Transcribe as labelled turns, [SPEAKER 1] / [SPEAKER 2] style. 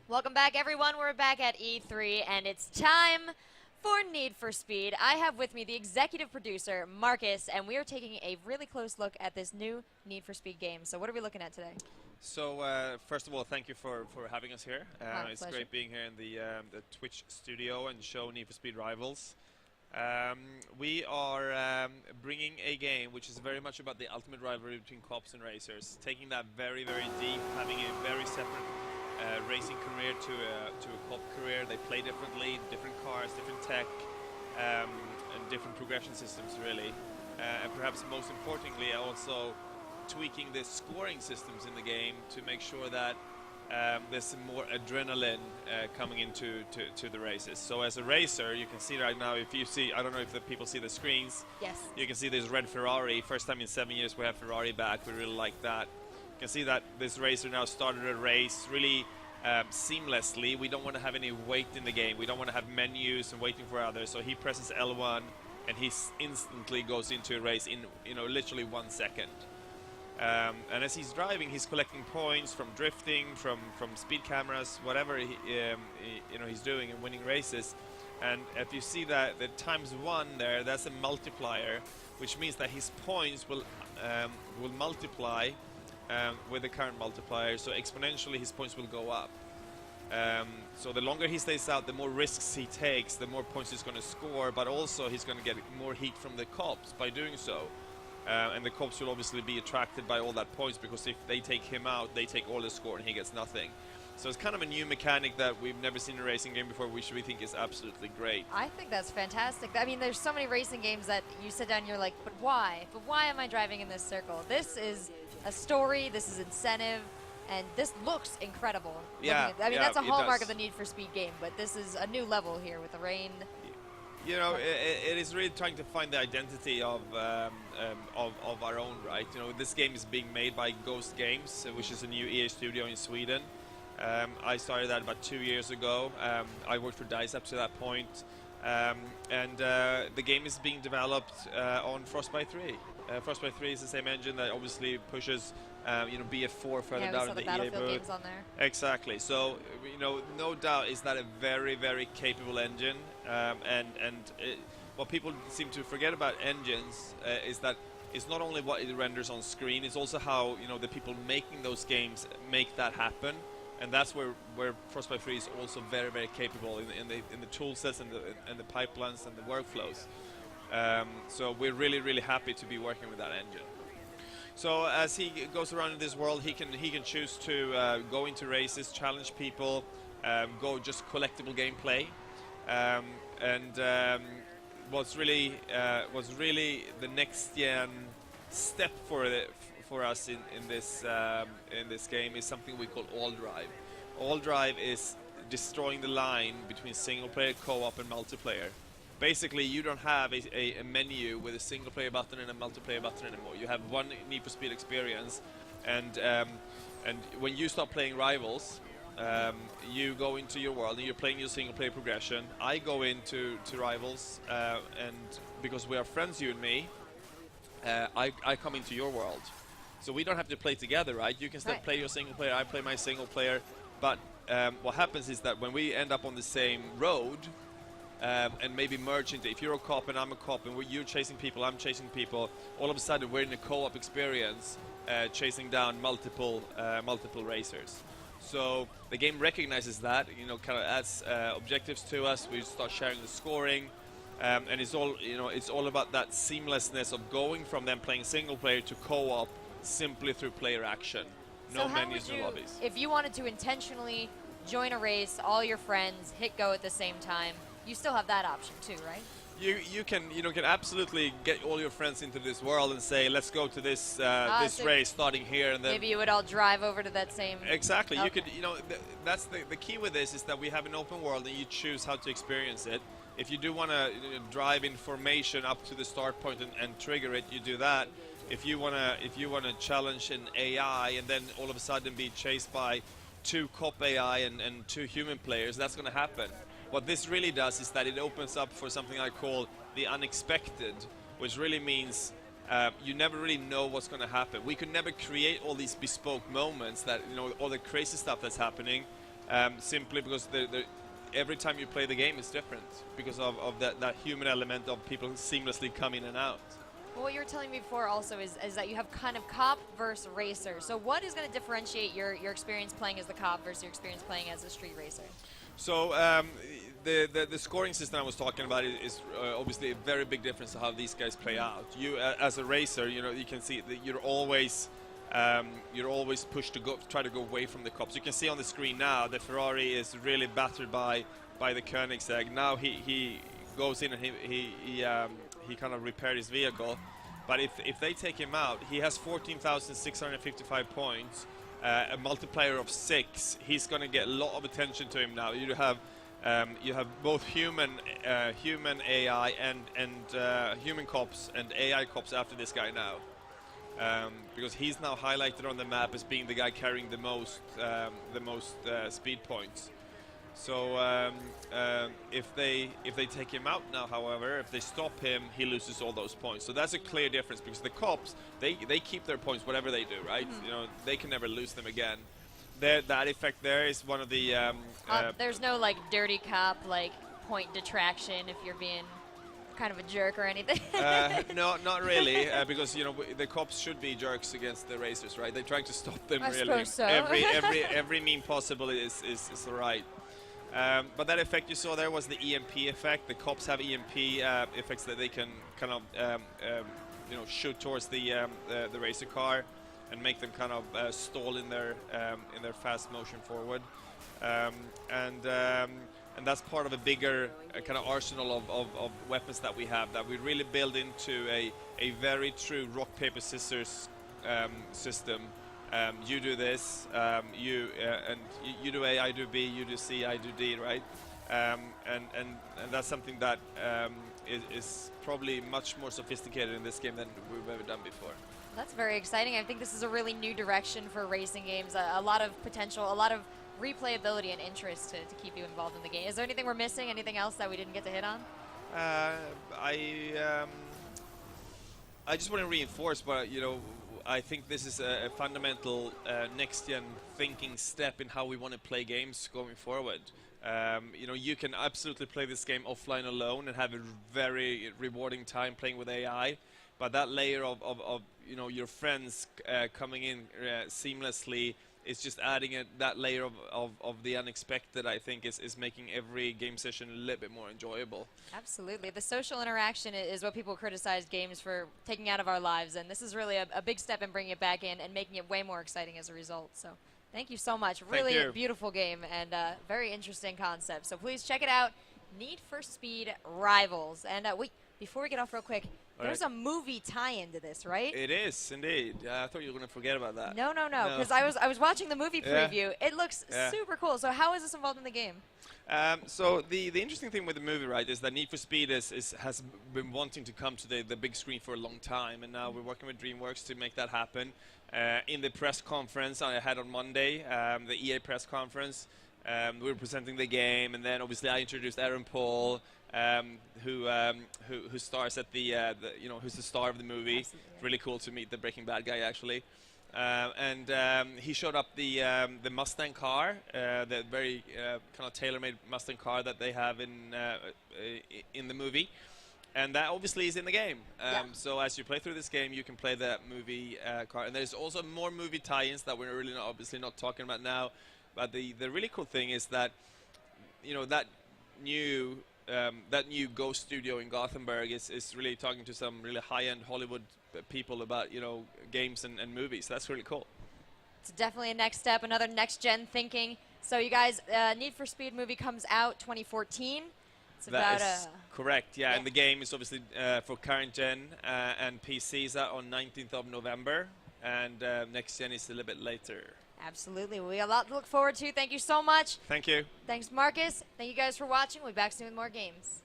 [SPEAKER 1] Welcome back, everyone. We're back at E3, and it's time for Need for Speed. I have with me the executive producer, Marcus, and we are taking a really close look at this new Need for Speed game. So what are we looking at today?
[SPEAKER 2] So first of all, thank you for having us here.
[SPEAKER 1] My
[SPEAKER 2] It's
[SPEAKER 1] pleasure.
[SPEAKER 2] great being here in the Twitch studio and show Need for Speed Rivals. We are bringing a game which is very much about the ultimate rivalry between cops and racers, taking that very, very deep, having a very separate racing career to a cop career. They play differently, different cars, different tech, and different progression systems, really. And perhaps most importantly, also tweaking the scoring systems in the game to make sure that there's some more adrenaline coming into to the races. So as a racer, you can see right now, if you see, I don't know if the people see the screens,
[SPEAKER 1] Yes.
[SPEAKER 2] you can see this red Ferrari. First time in 7 years we have Ferrari back. We really like that. You can see that this racer now started a race really seamlessly. We don't want to have any wait in the game. We don't want to have menus and waiting for others. So he presses L1 and he instantly goes into a race in literally 1 second. And as he's driving, he's collecting points from drifting, from speed cameras, whatever he's doing and winning races. And if you see that the ×1 there, that's a multiplier, which means that his points will multiply with the current multiplier. So exponentially, his points will go up. So the longer he stays out, the more risks he takes, the more points he's going to score. But also, he's going to get more heat from the cops by doing so. And the cops will obviously be attracted by all that points, because if they take him out, they take all the score and he gets nothing. So it's kind of a new mechanic that we've never seen in a racing game before, which we think is absolutely great.
[SPEAKER 1] I think that's fantastic. I mean, there's so many racing games that you sit down and you're like, but why? But why am I driving in this circle? This is a story, this is incentive, and this looks incredible.
[SPEAKER 2] Yeah,
[SPEAKER 1] I mean,
[SPEAKER 2] yeah,
[SPEAKER 1] that's a
[SPEAKER 2] it
[SPEAKER 1] hallmark
[SPEAKER 2] does.
[SPEAKER 1] of the Need for Speed game, but this is a new level here with the rain.
[SPEAKER 2] You know, it is really trying to find the identity of our own, right? You know, this game is being made by Ghost Games, which is a new EA studio in Sweden. I started that about 2 years ago. I worked for DICE up to that point. And the game is being developed on Frostbite 3. Frostbite 3 is the same engine that obviously pushes BF4 further
[SPEAKER 1] Yeah, we
[SPEAKER 2] down
[SPEAKER 1] saw
[SPEAKER 2] in
[SPEAKER 1] the
[SPEAKER 2] the EA
[SPEAKER 1] Battlefield
[SPEAKER 2] booth.
[SPEAKER 1] games on there.
[SPEAKER 2] Exactly. So, no doubt is that a very, very capable engine. What people seem to forget about engines is that it's not only what it renders on screen, it's also how the people making those games make that happen. And that's where Frostbite 3 is also very, very capable in the tool sets and the pipelines and the workflows. So we're really, really happy to be working with that engine. So as he goes around in this world, he can choose to go into races, challenge people, go just collectible gameplay, what's really the next gen step for us in this game is something we call All Drive. All Drive is destroying the line between single player, co-op, and multiplayer. Basically, you don't have a menu with a single player button and a multiplayer button anymore. You have one Need for Speed experience, and when you start playing Rivals, you go into your world and you're playing your single player progression. I go into Rivals, and because we are friends, you and me, I come into your world. So we don't have to play together, right? You can still play your single player, I play my single player, but what happens is that when we end up on the same road, and maybe merge into, if you're a cop and I'm a cop and you're chasing people, I'm chasing people, all of a sudden we're in a co-op experience chasing down multiple racers. So the game recognizes that, kind of adds objectives to us. We start sharing the scoring, and it's all about that seamlessness of going from them playing single player to co-op simply through player action. No menus, no lobbies.
[SPEAKER 1] If you wanted to intentionally join a race, all your friends hit go at the same time, you still have that option too, right?
[SPEAKER 2] You can absolutely get all your friends into this world and say, let's go to this
[SPEAKER 1] So
[SPEAKER 2] race starting here, and then
[SPEAKER 1] maybe you would all drive over to that same.
[SPEAKER 2] exactly.
[SPEAKER 1] Okay.
[SPEAKER 2] You could that's the key with this, is that we have an open world and you choose how to experience it. If you do want to drive in formation up to the start point and trigger it, you do that. If you wanna challenge an AI and then all of a sudden be chased by 2 cop AI and 2 human players, that's going to happen. What this really does is that it opens up for something I call the unexpected, which really means you never really know what's going to happen. We could never create all these bespoke moments that, all the crazy stuff that's happening, simply because every time you play the game is different because of that human element of people seamlessly come in and out.
[SPEAKER 1] Well, what you were telling me before also is that you have kind of cop versus racer. So what is going to differentiate your experience playing as the cop versus your experience playing as a street racer?
[SPEAKER 2] So the scoring system I was talking about is obviously a very big difference to how these guys play out. You as a racer, you know, you can see that you're always pushed to try to go away from the cops. You can see on the screen now that Ferrari is really battered by the Koenigsegg. Now he goes in and he kind of repaired his vehicle. But if they take him out, he has 14,655 points. A multiplier of 6. He's going to get a lot of attention to him now. You have both human AI and human cops and AI cops after this guy now, because he's now highlighted on the map as being the guy carrying the most speed points. So if they take him out now, however, if they stop him, he loses all those points. So that's a clear difference because the cops they keep their points whatever they do, right? You know, they can never lose them again. That effect there is one of the.
[SPEAKER 1] There's no like dirty cop like point detraction if you're being kind of a jerk or anything.
[SPEAKER 2] No, not really, because you know the cops should be jerks against the racers, right? They're trying to stop them.
[SPEAKER 1] I
[SPEAKER 2] really,
[SPEAKER 1] suppose so.
[SPEAKER 2] every mean possible is right. But that effect you saw there was the EMP effect. The cops have EMP effects that they can kind of you know, shoot towards the racer car and make them kind of stall in their fast motion forward. And that's part of a bigger kind of arsenal of weapons that we have that we really build into a very true rock paper scissors system. You do this, you do A, I do B, you do C, I do D, right? And that's something that is probably much more sophisticated in this game than we've ever done before.
[SPEAKER 1] That's very exciting. I think this is a really new direction for racing games. A lot of potential, a lot of replayability and interest to keep you involved in the game. Is there anything we're missing? Anything else that we didn't get to hit on?
[SPEAKER 2] I just want to reinforce, but you know, I think this is a fundamental next-gen thinking step in how we want to play games going forward. You know, you can absolutely play this game offline alone and have a very rewarding time playing with AI, but that layer of you know, your friends coming in seamlessly is just adding that layer of the unexpected. I think is making every game session a little bit more enjoyable.
[SPEAKER 1] Absolutely. The social interaction is what people criticize games for taking out of our lives, and this is really a big step in bringing it back in and making it way more exciting as a result. So thank you so much. Really a beautiful game and very interesting concept. So please check it out, Need for Speed Rivals. And wait, before we get off real quick, there's a movie tie-in to this, right?
[SPEAKER 2] It is indeed. I thought you were going to forget about that.
[SPEAKER 1] No, because I was watching the movie preview. It looks super cool. So how is this involved in the game?
[SPEAKER 2] So the interesting thing with the movie, right, is that Need for Speed has been wanting to come to the big screen for a long time, and now we're working with DreamWorks to make that happen. In the press conference I had on Monday, the EA press conference, we were presenting the game, and then obviously I introduced Aaron Paul, who stars at the you know, who's the star of the movie.
[SPEAKER 1] Absolutely.
[SPEAKER 2] Really cool to meet the Breaking Bad guy actually. And he showed up the Mustang car, the very kind of tailor-made Mustang car that they have in the movie, and that obviously is in the game. So as you play through this game, you can play that movie car, and there's also more movie tie-ins that we're really obviously not talking about now. But the really cool thing is that, you know, that new Ghost studio in Gothenburg is really talking to some really high-end Hollywood people about, you know, games and movies. That's really cool.
[SPEAKER 1] It's definitely a next step, another next-gen thinking. So you guys, Need for Speed movie comes out 2014. It's
[SPEAKER 2] That
[SPEAKER 1] about
[SPEAKER 2] is correct, yeah. And the game is obviously for current gen and PCs out on 19th of November, and next gen is a little bit later.
[SPEAKER 1] Absolutely. We have a lot to look forward to. Thank you so much.
[SPEAKER 2] Thank you.
[SPEAKER 1] Thanks, Marcus. Thank you guys for watching. We'll be back soon with more games.